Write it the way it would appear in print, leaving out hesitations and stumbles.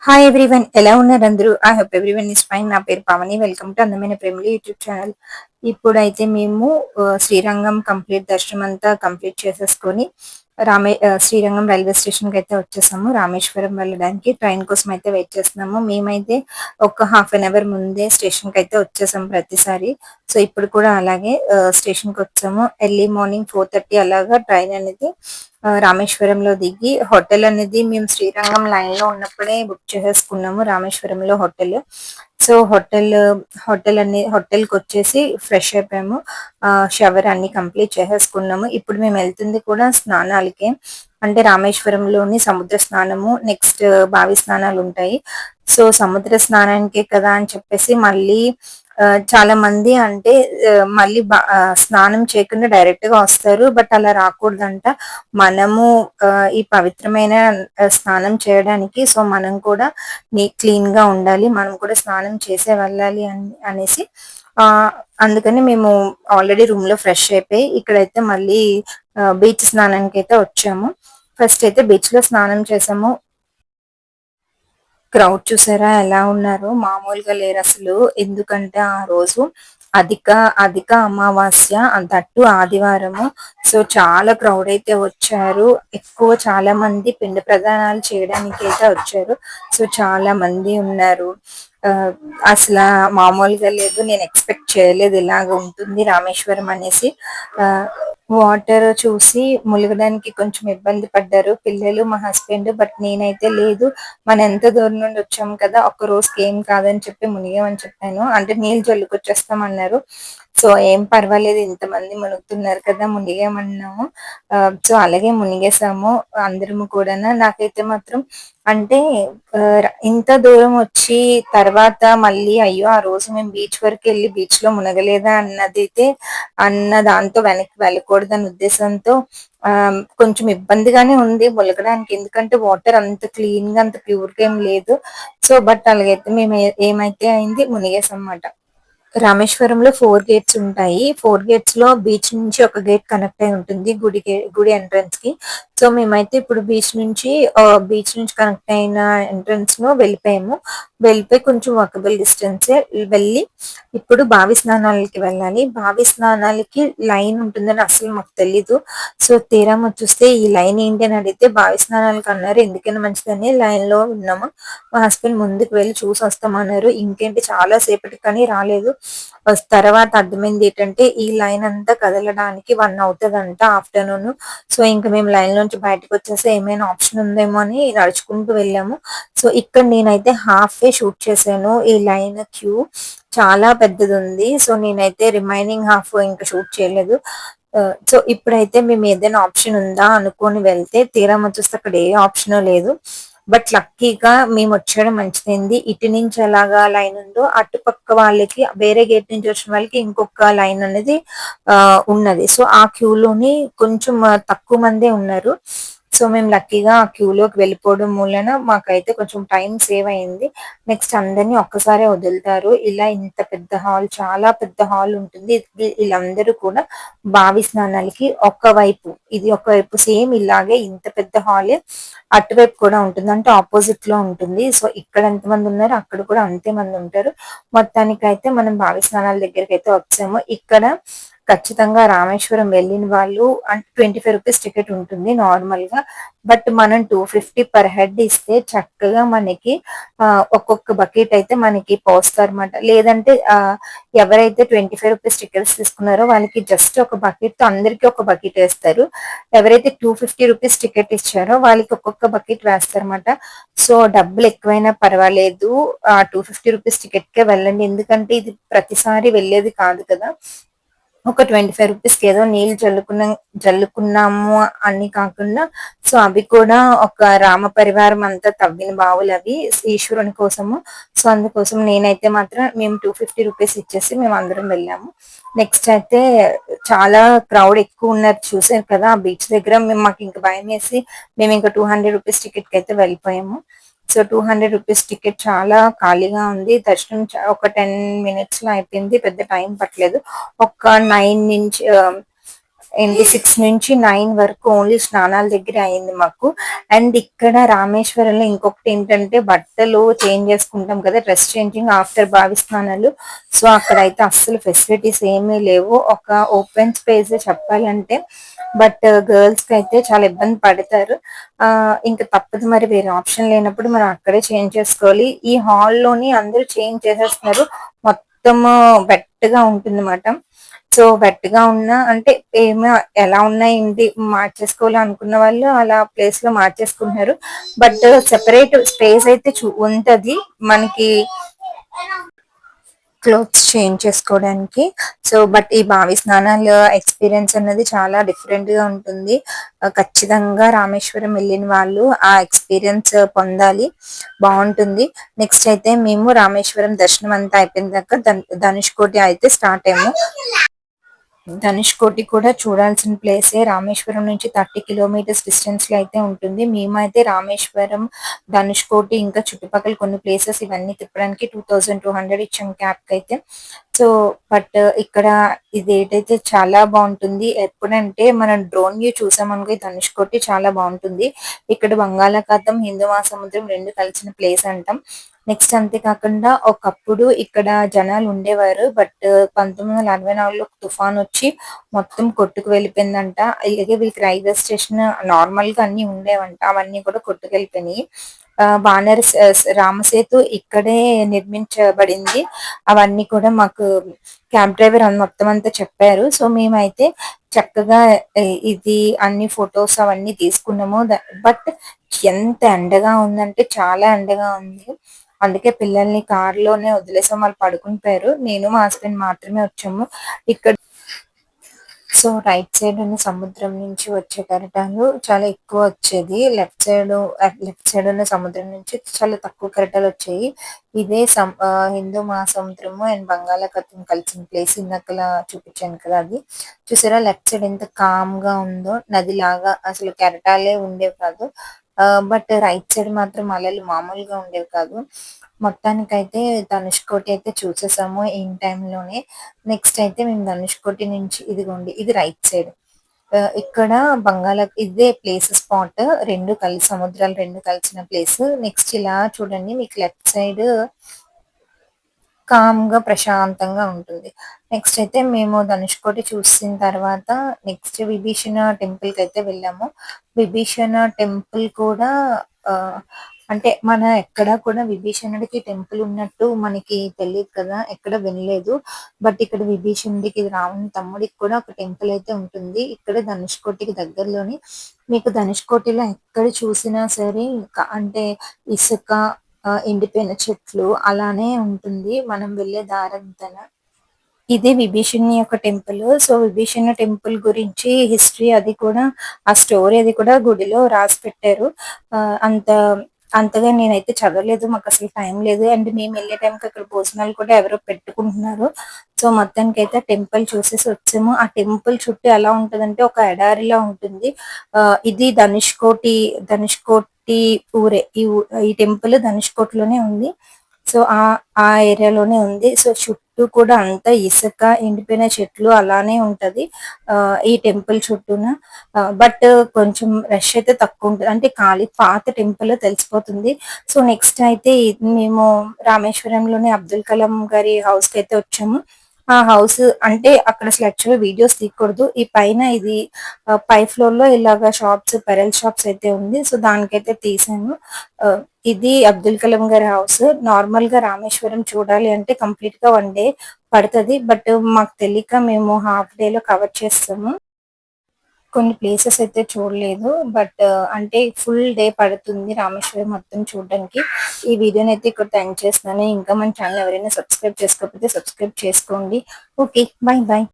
Hi everyone, ఎలా ఉన్నారు అందరూ? I hope everyone is fine. నా పేరు పవని. వెల్కమ్ టు అందమైన ప్రేమలు యూట్యూబ్ ఛానల్. ఇప్పుడైతే మేము శ్రీరంగం దర్శనం అంతా కంప్లీట్ చేసేసుకొని శ్రీరంగం రైల్వే స్టేషన్ కి అయితే వచ్చేసాము. రామేశ్వరం వెళ్ళడానికి ట్రైన్ కోసం అయితే వెయిట్ చేస్తున్నాము. మేమైతే ఒక హాఫ్ అన్ అవర్ ముందే స్టేషన్ కి అయితే వచ్చేసాము ప్రతిసారి. సో ఇప్పుడు కూడా అలాగే స్టేషన్ కి వచ్చాము. ఎర్లీ మార్నింగ్ 4:30 అలాగా ట్రైన్ అనేది రామేశ్వరంలో దిగి హోటల్ అనేది మేము శ్రీరంగం లైన్ లో ఉన్నప్పుడే బుక్ చేసేసుకున్నాము. రామేశ్వరంలో హోటల్. సో హోటల్ కి వచ్చేసి ఫ్రెష్ అయిపోయాము. షవర్ అన్ని కంప్లీట్ చేసేసుకున్నాము. ఇప్పుడు మేము వెళ్తుంది కూడా స్నానాలకే. అంటే రామేశ్వరంలోని సముద్ర స్నానము, నెక్స్ట్ బావి స్నానాలు ఉంటాయి. సో సముద్ర స్నానానికే కదా అని చెప్పేసి మళ్ళీ చాలా మంది అంటే మళ్ళీ స్నానం చేయకుండా డైరెక్ట్ గా వస్తారు. బట్ అలా రాకూడదంట. మనము ఈ పవిత్రమైన స్నానం చేయడానికి సో మనం కూడా క్లీన్ గా ఉండాలి. మనం కూడా స్నానం చేసే వెళ్ళాలి అనేసి ఆ అందుకని మేము ఆల్రెడీ రూమ్ లో ఫ్రెష్ అయిపోయి ఇక్కడైతే మళ్ళీ బీచ్ స్నానానికి అయితే వచ్చాము. ఫస్ట్ అయితే బీచ్ లో స్నానం చేసాము. క్రౌడ్ చూసారా ఎలా ఉన్నారో? మామూలుగా లేరు అసలు. ఎందుకంటే ఆ రోజు అధిక అధిక అమావాస్య, దట్టు ఆదివారము. సో చాలా క్రౌడ్ అయితే వచ్చారు. చాలా మంది పిండ ప్రదానాలు చేయడానికి అయితే వచ్చారు. సో చాలా మంది ఉన్నారు. ఆ అసలు మామూలుగా లేదు. నేను ఎక్స్పెక్ట్ చేయలేదు ఇలాగ ఉంటుంది రామేశ్వరం అనేసి. ఆ వాటర్ చూసి ములగడానికి కొంచెం ఇబ్బంది పడ్డారు పిల్లలు, మా హస్బెండ్. బట్ నేనైతే లేదు, మనం ఎంత దూరం నుండి వచ్చాం కదా, ఒక్క రోజుకి ఏం కాదని చెప్పి మునిగామని చెప్పాను. అంటే నీళ్ళు జల్లుకొచ్చేస్తాం అన్నారు. సో ఏం పర్వాలేదు, ఇంతమంది మునుగుతున్నారు కదా, మునిగామన్నాము. సో అలాగే మునిగేసాము అందరము కూడా. నాకైతే మాత్రం అంటే ఇంత దూరం వచ్చి తర్వాత మళ్ళీ అయ్యో ఆ రోజు మేము బీచ్ వరకు వెళ్ళి బీచ్ లో మునగలేదా అన్న దాంతో వెనక్కి వెళ్ళకూడదని ఉద్దేశంతో ఆ కొంచెం ఇబ్బందిగానే ఉంది ములగడానికి. ఎందుకంటే వాటర్ అంత క్లీన్ గా అంత ప్యూర్ గా ఏం లేదు. సో బట్ అలాగైతే మేము ఏమైతే అయింది, మునిగేసాం అన్నమాట. రామేశ్వరంలో 4 గేట్స్ ఉంటాయి. 4 గేట్స్ లో బీచ్ నుంచి ఒక గేట్ కనెక్ట్ అయి ఉంటుంది గుడి ఎంట్రన్స్ కి. సో మేమైతే ఇప్పుడు బీచ్ నుంచి కనెక్ట్ అయిన ఎంట్రన్స్ లో వెళ్ళిపోయాము. వెళ్ళిపోయి కొంచెం వాకబుల్ డిస్టెన్స్ వెళ్ళి ఇప్పుడు బావి స్నానాలకి వెళ్ళాలి. బావి స్నానాలకి లైన్ ఉంటుందని అసలు మాకు తెలీదు. సో తీరా చూస్తే ఈ లైన్ ఏంటి అని అడిగితే బావి స్నానాలకు అన్నారు. ఎందుకైనా మంచిదని లైన్ లో ఉన్నాము. మా హస్బెండ్ ముందుకు వెళ్ళి చూసి వస్తామన్నారు. ఇంకేంటి చాలా సేపటికి కానీ రాలేదు. తర్వాత అర్థమైంది ఏంటంటే ఈ లైన్ అంతా కదలడానికి 1 అవుతుందంట ఆఫ్టర్నూన్. సో ఇంకా మేము లైన్ నుంచి బయటకు వచ్చేసి ఏమైనా ఆప్షన్ ఉందేమో అని నడుచుకుంటూ వెళ్ళాము. సో ఇక్కడ నేనైతే హాఫ్ వే షూట్ చేశాను. ఈ లైన్ క్యూ చాలా పెద్దది ఉంది. సో నేనైతే రిమైనింగ్ హాఫ్ ఇంకా షూట్ చేయలేదు. సో ఇప్పుడైతే మేము ఏదైనా ఆప్షన్ ఉందా అనుకొని వెళ్తే తీరా చూస్తే అక్కడ ఏ ఆప్షన్ లేదు. బట్ లక్కీగా మేము వచ్చేయడం మంచిదైంది. ఇటు నుంచి ఎలాగా లైన్ ఉందో అటుపక్క వాళ్ళకి, వేరే గేట్ నుంచి వచ్చిన వాళ్ళకి ఇంకొక లైన్ అనేది ఉన్నది. సో ఆ క్యూ లోని కొంచెం తక్కువ మందే ఉన్నారు. సో మేము లక్కీగా ఆ క్యూలోకి వెళ్ళిపోవడం మూలన మాకైతే కొంచెం టైం సేవ్ అయింది. నెక్స్ట్ అందరినీ ఒక్కసారే వదులుతారు. ఇలా ఇంత పెద్ద హాల్, చాలా పెద్ద హాల్ ఉంటుంది. వీళ్ళందరూ కూడా బావి స్నానాలకి ఒకవైపు సేమ్ ఇలాగే ఇంత పెద్ద హాలే అటువైపు కూడా ఉంటుంది. అంటే ఆపోజిట్ లో ఉంటుంది. సో ఇక్కడ ఎంత మంది ఉన్నారు అక్కడ కూడా అంతే మంది ఉంటారు. మొత్తానికి అయితే మనం బావి స్నానాల దగ్గరికి అయితే వచ్చాము. ఇక్కడ ఖచ్చితంగా రామేశ్వరం వెళ్ళిన వాళ్ళు అంటే 25 రూపీస్ టికెట్ ఉంటుంది నార్మల్ గా. బట్ మనం 250 పర్ హెడ్ ఇస్తే చక్కగా మనకి ఒక్కొక్క బకెట్ అయితే మనకి పోస్తారన్నమాట. లేదంటే ఎవరైతే 25 రూపీస్ టికెట్స్ తీసుకున్నారో వాళ్ళకి జస్ట్ ఒక బకెట్ తో అందరికి ఒక బకెట్ వేస్తారు. ఎవరైతే 250 రూపీస్ టికెట్ ఇచ్చారో వాళ్ళకి ఒక్కొక్క బకెట్ వేస్తారన్నమాట. సో డబ్బులు ఎక్కువైనా పర్వాలేదు, 250 రూపీస్ టికెట్ కే వెళ్ళండి. ఎందుకంటే ఇది ప్రతిసారి వెళ్ళేది కాదు కదా. ఒక 25 రూపీస్ కి ఏదో నీళ్ళు జల్లుకున్నాము అని కాకుండా, సో అవి కూడా ఒక రామ పరివారం అంతా తవ్విన బావులు అవి ఈశ్వరుని కోసము. సో అందుకోసం నేనైతే మాత్రం మేము 250 రూపీస్ ఇచ్చేసి మేము అందరం వెళ్ళాము. నెక్స్ట్ అయితే చాలా క్రౌడ్ ఎక్కువ ఉన్నారు, చూసారు కదా ఆ బీచ్ దగ్గర. మాకు ఇంకా భయం వేసి మేము ఇంకా 200 రూపీస్ టికెట్ కి అయితే వెళ్ళిపోయాము. సో 200 రూపీస్ టికెట్ చాలా ఖాళీగా ఉంది. దర్శనం ఒక 10 మినిట్స్ లో అయిపోయింది. పెద్ద టైం పట్టలేదు. ఒక 9 నుంచి ఏంటి 6 నుంచి 9 వరకు ఓన్లీ స్నానాల దగ్గర అయింది మాకు. అండ్ ఇక్కడ రామేశ్వరంలో ఇంకొకటి ఏంటంటే బట్టలు చేంజ్ చేసుకుంటాం కదా, డ్రెస్ చేంజింగ్ ఆఫ్టర్ బావి స్నానాలు. సో అక్కడైతే అస్సలు ఫెసిలిటీస్ ఏమీ లేవు, ఒక ఓపెన్ స్పేస్ చెప్పాలంటే. బట్ గర్ల్స్ కి అయితే చాలా ఇబ్బంది పడతారు. ఇంకా తప్పదు మరి, వేరే ఆప్షన్ లేనప్పుడు మనం అక్కడే చేంజ్ చేసుకోవాలి. ఈ హాల్ లోని అందరూ చేంజ్ చేసేస్తున్నారు, మొత్తం వెట్ గా ఉంటుంది అన్నమాట. సో వెట్ గా ఉన్నా అంటే ఏమో ఎలా ఉన్నాయి ఏంటి మార్చేసుకోవాలి అనుకున్న వాళ్ళు అలా ప్లేస్ లో మార్చేసుకుంటున్నారు. బట్ సెపరేట్ స్పేస్ అయితే ఉంటది మనకి క్లోత్స్ చేంజ్ చేసుకోవడానికి. సో బట్ ఈ బావి స్నానాలు ఎక్స్పీరియన్స్ అనేది చాలా డిఫరెంట్ గా ఉంటుంది. ఖచ్చితంగా రామేశ్వరం వెళ్ళిన వాళ్ళు ఆ ఎక్స్పీరియన్స్ పొందాలి, బాగుంటుంది. నెక్స్ట్ అయితే మేము రామేశ్వరం దర్శనం అంతా అయిపోయిన దాకా ధనుష్కోటి అయితే స్టార్ట్ అయ్యాము. ధనుష్కోటి కూడా చూడాల్సిన ప్లేసే, రామేశ్వరం నుంచి 30 కిలోమీటర్స్ డిస్టెన్స్ లో అయితే ఉంటుంది. మేమైతే రామేశ్వరం, ధనుష్కోటి ఇంకా చుట్టుపక్కల కొన్ని ప్లేసెస్ ఇవన్నీ తిప్పడానికి 2200 ఇచ్చాం క్యాబ్ కి అయితే. సో బట్ ఇక్కడ ఇది ఏంటైతే చాలా బాగుంటుంది. ఎప్పుడంటే మనం డ్రోన్ వ్యూ చూసామనుకో ఈ ధనుష్కోటి చాలా బాగుంటుంది. ఇక్కడ బంగాళాఖాతం, హిందూ మహాసముద్రం రెండు కలిసిన ప్లేస్ అంటాం. నెక్స్ట్ అంతేకాకుండా ఒకప్పుడు ఇక్కడ జనాలు ఉండేవారు, బట్ 1964లో తుఫాన్ వచ్చి మొత్తం కొట్టుకు వెళ్ళిపోయిందంట. ఇలాగే వీళ్ళకి రైల్వే స్టేషన్ నార్మల్ గా అన్ని ఉండేవంట, అవన్నీ కూడా కొట్టుకు వెళ్ళిపోయినాయి. వానర్ రామసేతు ఇక్కడే నిర్మించబడింది. అవన్నీ కూడా మాకు క్యాబ్ డ్రైవర్ మొత్తం అంతా చెప్పారు. సో మేమైతే చక్కగా ఇది అన్ని ఫొటోస్ అవన్నీ తీసుకున్నాము. బట్ ఎంత ఎండగా ఉందంటే చాలా ఎండగా ఉంది. అందుకే పిల్లల్ని కార్ లోనే వదిలేసాం, వాళ్ళు పడుకుని పోయారు. నేను మా హస్బెండ్ మాత్రమే వచ్చాము ఇక్కడ. సో రైట్ సైడ్ ఉన్న సముద్రం నుంచి వచ్చే కెరటాలు చాలా ఎక్కువ వచ్చేది, లెఫ్ట్ సైడ్ ఉన్న సముద్రం నుంచి చాలా తక్కువ కెరటాలు వచ్చాయి. ఇదే హిందూ మహాసముద్రము అండ్ బంగాళాఖాతం కలిసిన ప్లేస్ ఇందాకలా చూపించాను కదా, అది చూసారా లెఫ్ట్ సైడ్ ఎంత కామ్ గా ఉందో, నది లాగా అసలు కెరటాలే ఉండేవి కాదు. బట్ రైట్ సైడ్ మాత్రం అలలు మామూలుగా ఉండేవి కాదు. మొత్తానికైతే ధనుష్కోటి అయితే చూసేసాము ఇన్ టైమ్ లోనే. నెక్స్ట్ అయితే మేము ధనుష్కోటి నుంచి ఇదిగోండి ఇది రైట్ సైడ్, ఇక్కడ ఇదే ప్లేస్ స్పాట్, రెండు కలిసి సముద్రాలు రెండు కలిసిన ప్లేస్. నెక్స్ట్ ఇలా చూడండి మీకు లెఫ్ట్ సైడ్ కామ్ గా ప్రశాంతంగా ఉంటుంది. నెక్స్ట్ అయితే మేము ధనుష్కోటి చూసిన తర్వాత నెక్స్ట్ విభీషణ టెంపుల్ కి అయితే వెళ్ళాము. విభీషణ టెంపుల్ కూడా ఆ అంటే మన ఎక్కడ కూడా విభీషణుడికి టెంపుల్ ఉన్నట్టు మనకి తెలియదు కదా, ఎక్కడ వినలేదు. బట్ ఇక్కడ విభీషణుడికి రావణ తమ్ముడికి కూడా ఒక టెంపుల్ అయితే ఉంటుంది ఇక్కడ ధనుష్కోటికి దగ్గరలోని. మీకు ధనుష్కోటిలో ఎక్కడ చూసినా సరే అంటే ఇసుక, ఎండిపోయిన చెట్లు అలానే ఉంటుంది మనం వెళ్ళే దారంతన. ఇది విభీషణి యొక్క టెంపుల్. సో విభీషణ టెంపుల్ గురించి హిస్టరీ అది కూడా, ఆ స్టోరీ అది కూడా గుడిలో రాసి పెట్టారు. అంత అంతగా నేనైతే చదవలేదు, మాకు అసలు టైం లేదు. అండ్ మేము వెళ్ళే టైంకి అక్కడ భోజనాలు కూడా ఎవరో పెట్టుకుంటున్నారు. సో మొత్తానికి అయితే టెంపుల్ చూసేసి వచ్చాము. ఆ టెంపుల్ చుట్టూ ఎలా ఉంటదంటే ఒక ఎడారిలా ఉంటుంది. ఇది ధనుష్కోటి ఊరే, ఈ టెంపుల్ ధనుష్కోటిలోనే ఉంది. సో ఆ ఏరియాలోనే ఉంది. సో చుట్టూ కూడా అంతా ఇసుక, ఎండిపోయిన చెట్లు అలానే ఉంటది ఈ టెంపుల్ చుట్టూన. బట్ కొంచెం రష్ అయితే తక్కువ ఉంటుంది, అంటే ఖాళీ పాత టెంపుల్ తెలిసిపోతుంది. సో నెక్స్ట్ అయితే మేము రామేశ్వరంలోనే అబ్దుల్ కలాం గారి హౌస్ కి అయితే వచ్చాము. ఆ హౌస్ అంటే అక్కడ అసలు యాక్చువల్గా వీడియోస్ తీయకూడదు. ఈ పైన ఇది పై ఫ్లోర్ లో ఇలాగా షాప్స్, పెరల్ షాప్స్ అయితే ఉంది. సో దానికైతే తీసాను. ఇది అబ్దుల్ కలాం గారి హౌస్. నార్మల్ గా రామేశ్వరం చూడాలి అంటే కంప్లీట్ గా 1 డే పడుతుంది. బట్ మాకు తెలియక మేము హాఫ్ డే లో కవర్ చేస్తాము. కొన్ని ప్లేసెస్ అయితే చూడలేదు, బట్ అంటే ఫుల్ డే పడుతుంది రామేశ్వరం మొత్తం చూడడానికి. ఈ వీడియోని అయితే ఇక్కడ థ్యాంక్ చేస్తున్నాను. ఇంకా మన ఛానల్ ఎవరైనా సబ్స్క్రైబ్ చేసుకోకపోతే సబ్స్క్రైబ్ చేసుకోండి. Okay, bye bye.